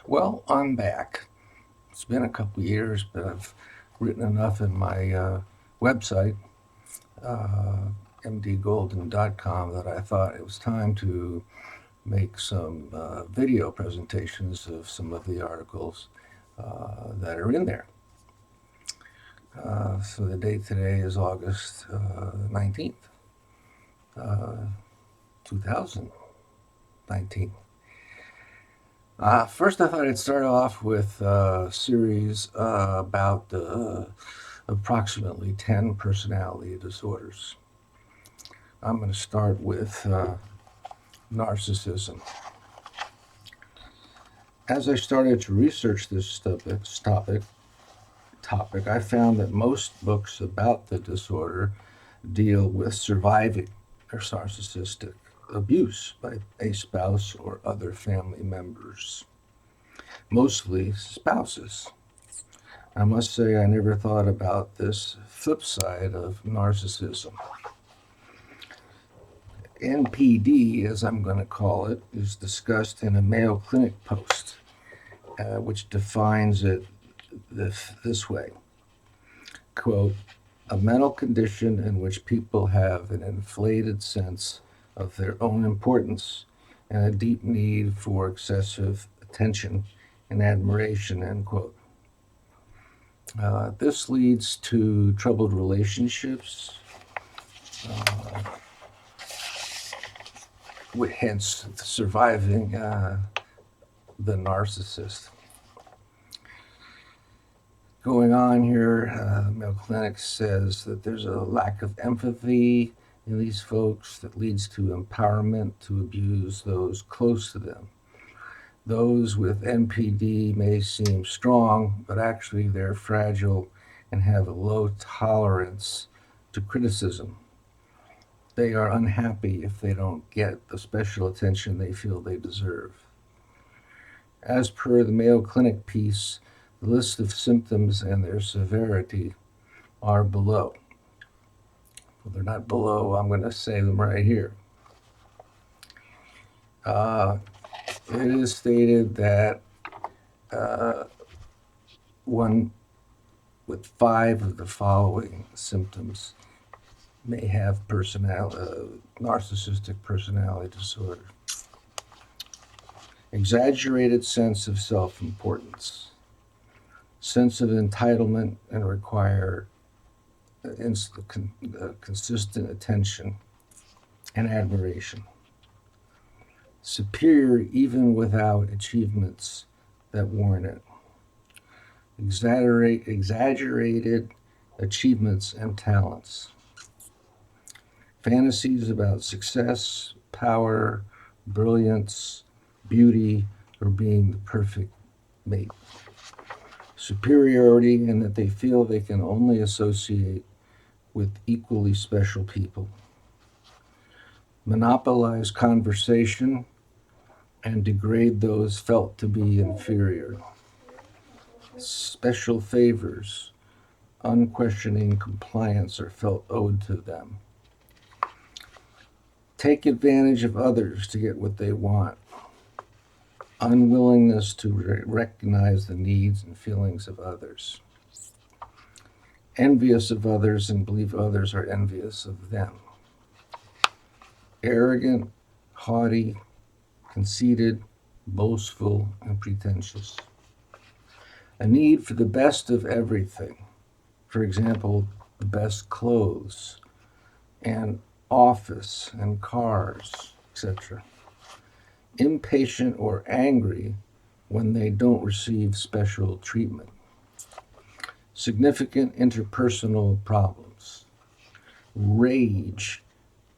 Well, I'm back. It's been a couple years, but I've written enough in my website, uh, mdgolden.com, that I thought it was time to make some video presentations of some of the articles that are in there. So the date today is August 19th, uh, 2019. First, I thought I'd start off with a series about approximately 10 personality disorders. I'm going to start with narcissism. As I started to research this topic, I found that most books about the disorder deal with surviving narcissistic abuse by a spouse or other family members, mostly spouses. I must say, I never thought about this flip side of narcissism. NPD, as I'm going to call it, is discussed in a Mayo Clinic post, which defines it this way. Quote, a mental condition in which people have an inflated sense of their own importance and a deep need for excessive attention and admiration, end quote. This leads to troubled relationships, uh, hence surviving the narcissist. Going on here, Mayo Clinic says that there's a lack of empathy in these folks that leads to empowerment to abuse those close to them. Those with NPD may seem strong, but actually they're fragile and have a low tolerance to criticism. They are unhappy if they don't get the special attention they feel they deserve. As per the Mayo Clinic piece, the list of symptoms and their severity are below. Well, they're not below, I'm going to say them right here. It is stated that one with 5 of the following symptoms may have narcissistic personality disorder. Exaggerated sense of self-importance, sense of entitlement and require consistent attention and admiration. Superior even without achievements that warrant it. Exaggerated achievements and talents. Fantasies about success, power, brilliance, beauty, or being the perfect mate. Superiority in that they feel they can only associate with equally special people. Monopolize conversation and degrade those felt to be inferior. Special favors, unquestioning compliance are felt owed to them. Take advantage of others to get what they want. Unwillingness to recognize the needs and feelings of others. Envious of others and believe others are envious of them. Arrogant, haughty, conceited, boastful, and pretentious. A need for the best of everything. For example, the best clothes and office and cars, etc. Impatient or angry when they don't receive special treatment. Significant interpersonal problems. Rage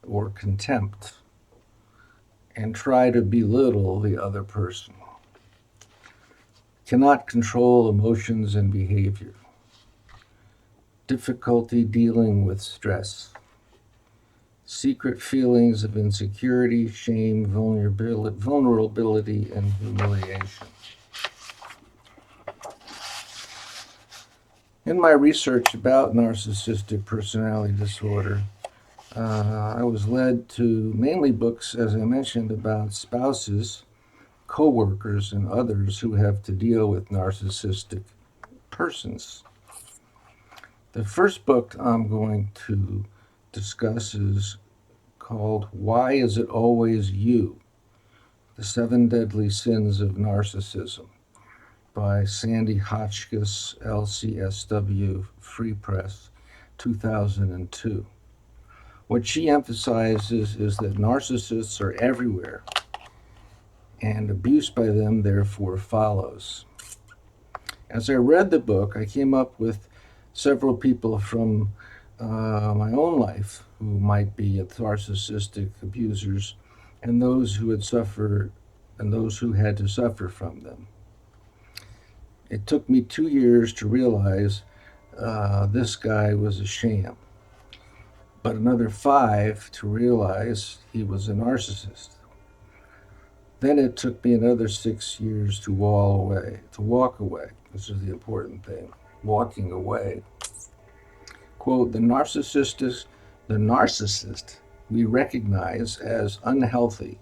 or contempt, and try to belittle the other person. Cannot control emotions and behavior. Difficulty dealing with stress. Secret feelings of insecurity, shame, vulnerability, and humiliation. In my research about narcissistic personality disorder, I was led to mainly books, as I mentioned, about spouses coworkers and others who have to deal with narcissistic persons. The first book I'm going to discuss is called Why Is It Always You? The Seven Deadly Sins of Narcissism by Sandy Hotchkiss, LCSW, Free Press, 2002. What she emphasizes is that narcissists are everywhere, and abuse by them therefore follows. As I read the book, I came up with several people from my own life who might be narcissistic abusers, and those who had suffered and those who had to suffer from them. It took me 2 years to realize this guy was a sham, but another 5 to realize he was a narcissist. Then it took me another 6 years to walk away. This is the important thing, walking away. Quote, the narcissist we recognize as unhealthy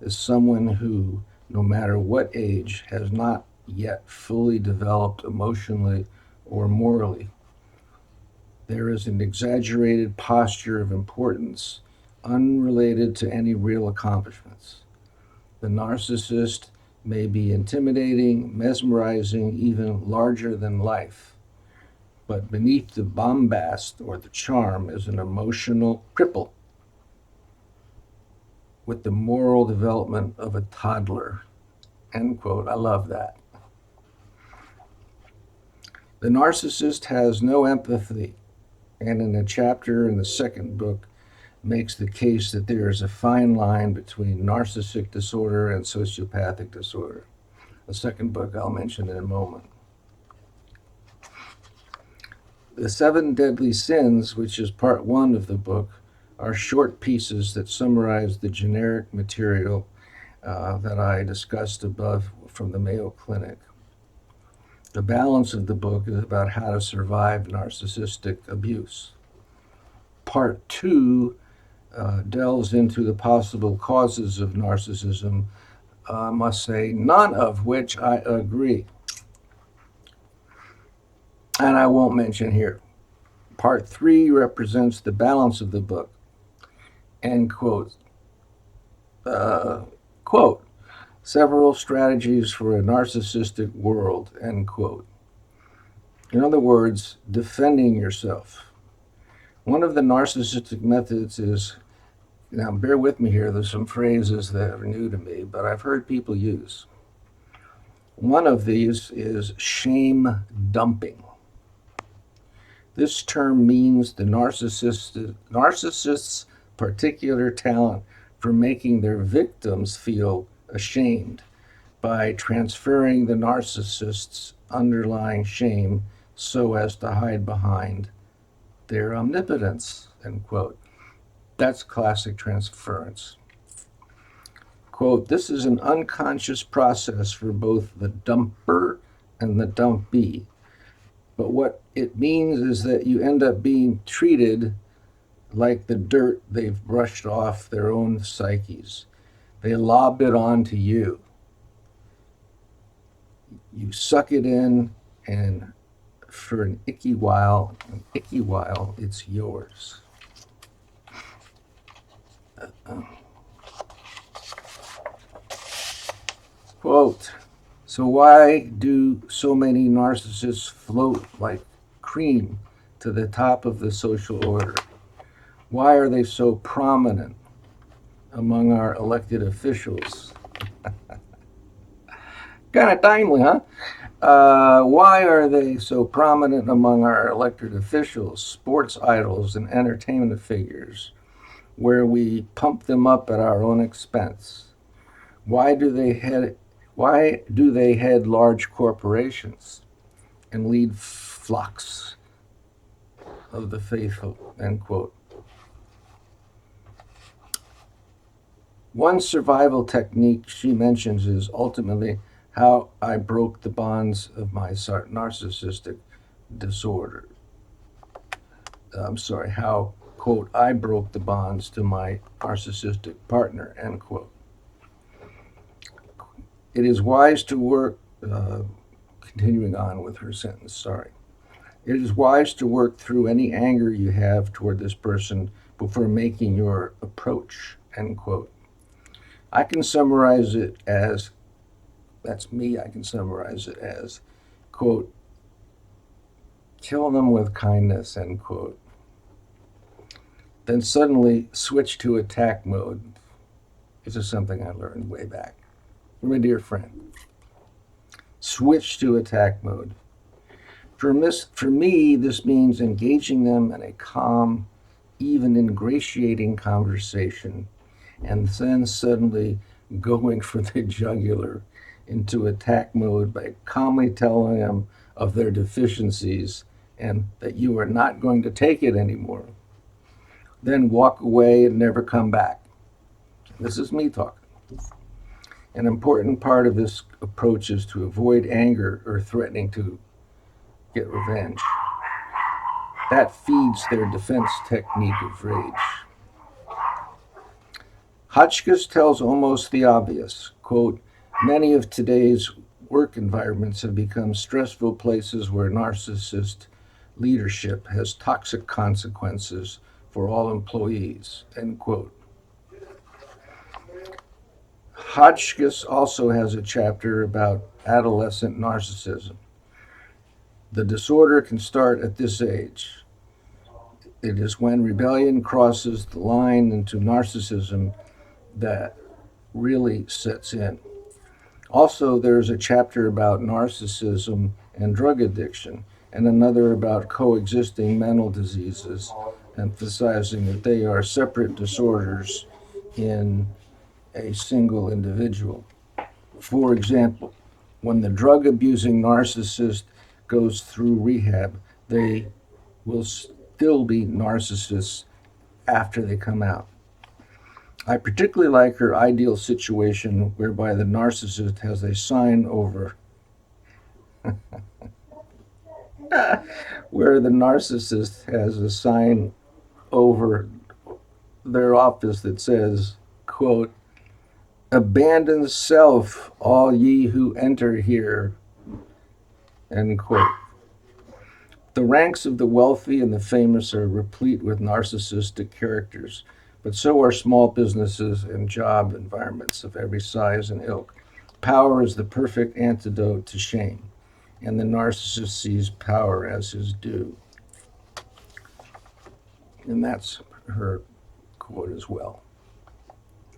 is someone who, no matter what age, has not yet fully developed emotionally or morally. There is an exaggerated posture of importance unrelated to any real accomplishments. The narcissist may be intimidating, mesmerizing, even larger than life. But beneath the bombast or the charm is an emotional cripple with the moral development of a toddler. End quote. I love that. The narcissist has no empathy, and in a chapter in the second book makes the case that there is a fine line between narcissistic disorder and sociopathic disorder. The second book I'll mention in a moment. The Seven Deadly Sins, which is part 1 of the book, are short pieces that summarize the generic material that I discussed above from the Mayo Clinic. The balance of the book is about how to survive narcissistic abuse. Part 2 delves into the possible causes of narcissism, I must say, none of which I agree. And I won't mention here. Part 3 represents the balance of the book. End quote. Quote, several strategies for a narcissistic world, end quote. In other words, defending yourself. One of the narcissistic methods is, now bear with me here, there's some phrases that are new to me, but I've heard people use. One of these is shame dumping. This term means the narcissist's particular talent for making their victims feel ashamed by transferring the narcissist's underlying shame so as to hide behind their omnipotence, end quote. That's classic transference. Quote, this is an unconscious process for both the dumper and the dumpee. But what it means is that you end up being treated like the dirt they've brushed off their own psyches. They lob it onto you. You suck it in, and for an icky while, it's yours. Quote, so why do so many narcissists float like cream to the top of the social order? Why are they so prominent among our elected officials? Kind of timely, huh? Why are they so prominent among our elected officials, sports idols, and entertainment figures, where we pump them up at our own expense? Why do they head large corporations and lead flocks of the faithful, end quote. One survival technique she mentions is ultimately how I broke the bonds of my narcissistic disorder. How, quote, I broke the bonds to my narcissistic partner, end quote. It is wise to work, continuing on with her sentence, sorry. It is wise to work through any anger you have toward this person before making your approach, end quote. I can summarize it as, that's me, I can summarize it as, quote, kill them with kindness, end quote. Then suddenly switch to attack mode. This is something I learned way back from a dear friend. Switch to attack mode. For me, this means engaging them in a calm, even ingratiating conversation, and then suddenly going for the jugular into attack mode by calmly telling them of their deficiencies and that you are not going to take it anymore. Then walk away and never come back. This is me talking. An important part of this approach is to avoid anger or threatening to get revenge. That feeds their defense technique of rage. Hotchkiss tells almost the obvious, quote, many of today's work environments have become stressful places where narcissist leadership has toxic consequences for all employees, end quote. Hotchkiss also has a chapter about adolescent narcissism. The disorder can start at this age. It is when rebellion crosses the line into narcissism that really sets in. Also, there's a chapter about narcissism and drug addiction, and another about coexisting mental diseases, emphasizing that they are separate disorders in a single individual. For example, when the drug abusing narcissist goes through rehab, they will still be narcissists after they come out. I particularly like her ideal situation whereby the narcissist has a sign over where the narcissist has a sign over their office that says, quote, abandon self, all ye who enter here, end quote. The ranks of the wealthy and the famous are replete with narcissistic characters, but so are small businesses and job environments of every size and ilk. Power is the perfect antidote to shame, and the narcissist sees power as his due. And that's her quote as well.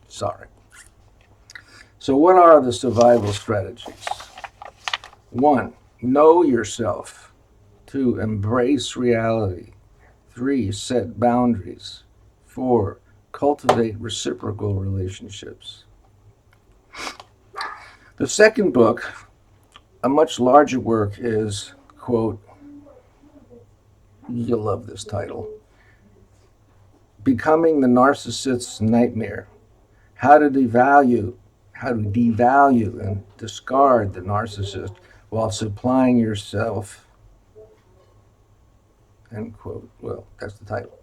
Sorry. So, what are the survival strategies? 1. Know yourself. 2. Embrace reality. 3. Set boundaries. 4. Cultivate reciprocal relationships. The second book, a much larger work, is, quote, you'll love this title, Becoming the Narcissist's Nightmare. How to devalue and discard the narcissist while supplying yourself, end quote. Well, that's the title.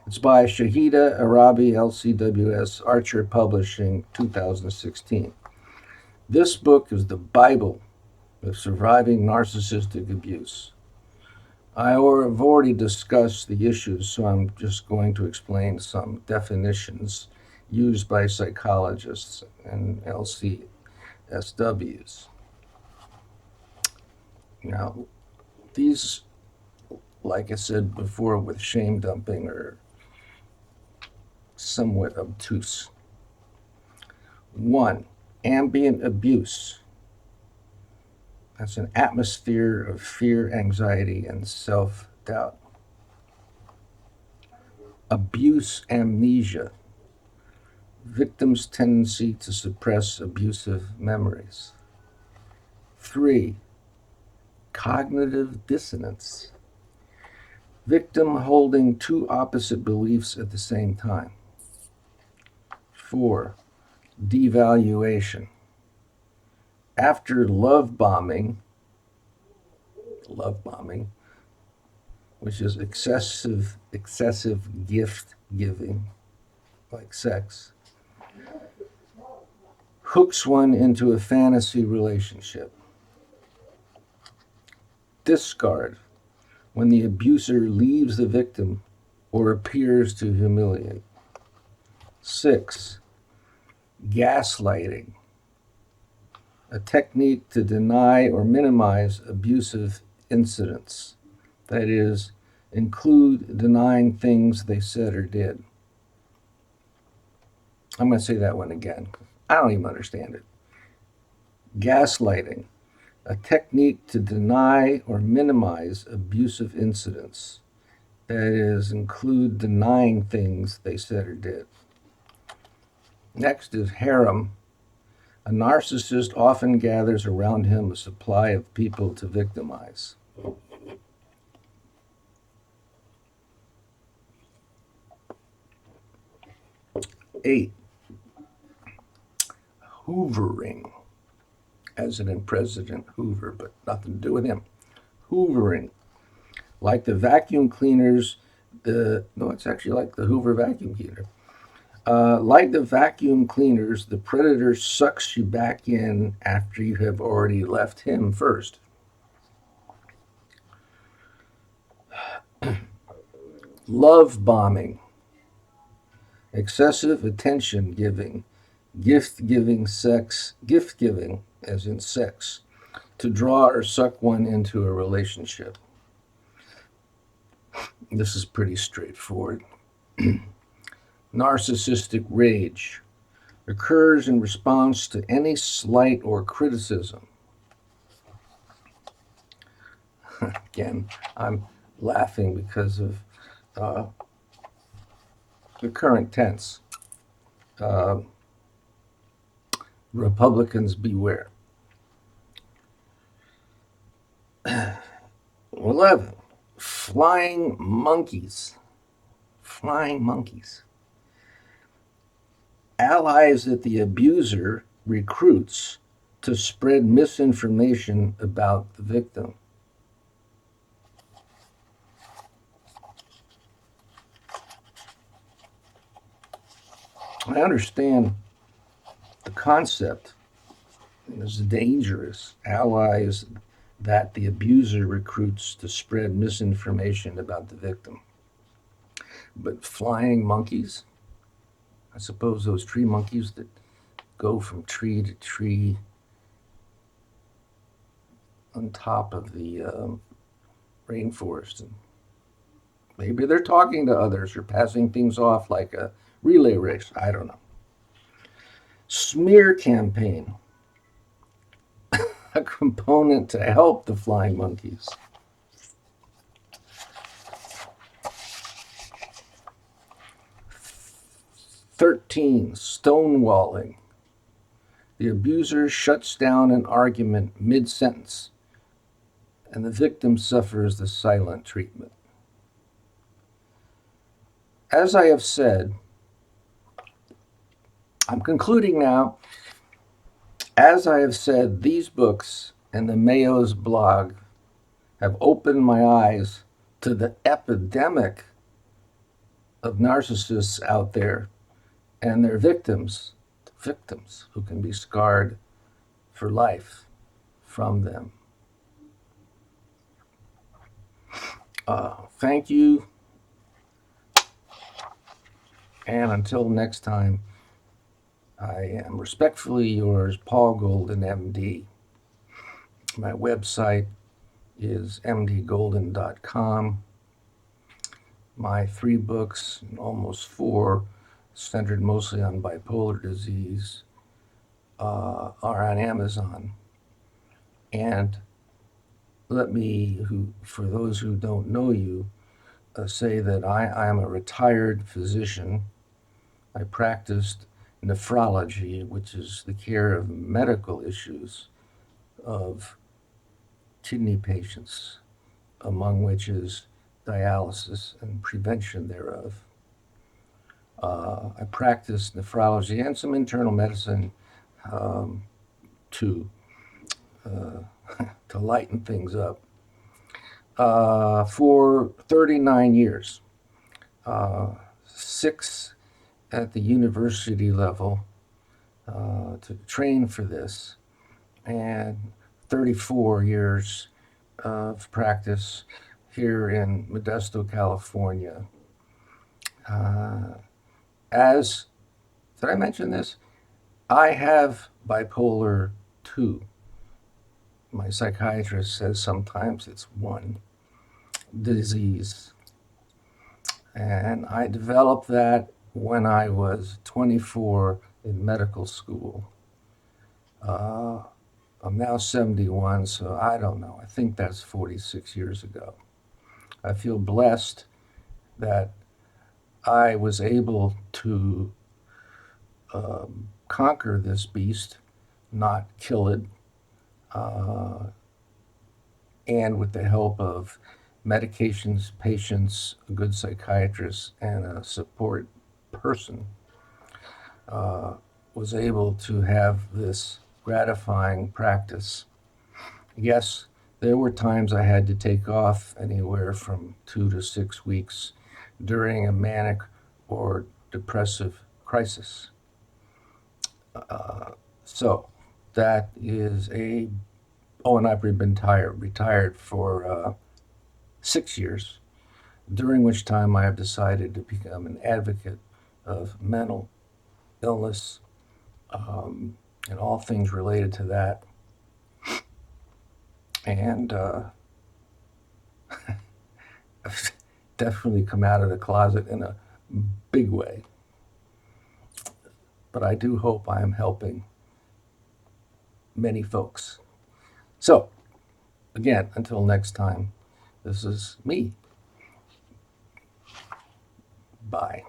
It's by Shahida Arabi, LCWS, Archer Publishing, 2016. This book is the Bible of surviving narcissistic abuse. I have already discussed the issues, so I'm just going to explain some definitions used by psychologists and LCSWs. Now, these, like I said before, with shame dumping, are somewhat obtuse. 1. Ambient abuse. That's an atmosphere of fear, anxiety, and self-doubt. Abuse amnesia. Victim's tendency to suppress abusive memories. 3. Cognitive dissonance. Victim holding two opposite beliefs at the same time. 4. Devaluation. After love bombing, which is excessive gift giving, like sex, hooks one into a fantasy relationship. Discard, when the abuser leaves the victim or appears to humiliate. 6. Gaslighting, a technique to deny or minimize abusive incidents. That is, include denying things they said or did. I'm going to say that one again. I don't even understand it. Gaslighting, a technique to deny or minimize abusive incidents. That is, include denying things they said or did. Next is harem. A narcissist often gathers around him a supply of people to victimize. 8. Hoovering, as in President Hoover, but nothing to do with him. Hoovering, like the vacuum cleaners, it's actually like the Hoover vacuum cleaner. Like the vacuum cleaners, the predator sucks you back in after you have already left him first. Love bombing, excessive attention giving, gift giving, as in sex, to draw or suck one into a relationship. This is pretty straightforward. Narcissistic rage occurs in response to any slight or criticism. Again, I'm laughing because of the current tense. Republicans beware. 11. Flying monkeys. Flying monkeys. Allies that the abuser recruits to spread misinformation about the victim. I understand the concept. It's dangerous. Allies that the abuser recruits to spread misinformation about the victim. But flying monkeys? I suppose those tree monkeys that go from tree to tree on top of the rainforest. And maybe they're talking to others or passing things off like a relay race. I don't know. Smear campaign, a component to help the flying monkeys. 13. Stonewalling. The abuser shuts down an argument mid-sentence, and the victim suffers the silent treatment. As I have said, I'm concluding now. As I have said, these books and the Mayo's blog have opened my eyes to the epidemic of narcissists out there and their victims who can be scarred for life from them. Thank you. And until next time, I am respectfully yours, Paul Golden, MD. My website is mdgolden.com. My 3 books, almost 4, centered mostly on bipolar disease, are on Amazon. And let me, for those who don't know you, say that I am a retired physician. I practiced nephrology, which is the care of medical issues of kidney patients, among which is dialysis and prevention thereof. I practiced nephrology and some internal medicine to lighten things up for 39 years, 6 at the university level, to train for this, and 34 years of practice here in Modesto, California. As did I mention this? I have bipolar 2. My psychiatrist says sometimes it's one disease. And I developed that when I was 24 in medical school. I'm now 71, so I don't know. I think that's 46 years ago. I feel blessed that I was able to conquer this beast, not kill it, and with the help of medications, patients, a good psychiatrist, and a support person, was able to have this gratifying practice. Yes, there were times I had to take off anywhere from 2 to 6 weeks during a manic or depressive crisis. So that is a, oh, and I've been retired for 6 years, during which time I have decided to become an advocate of mental illness and all things related to that. And I've definitely come out of the closet in a big way. But I do hope I am helping many folks. So, again, until next time, this is me. Bye.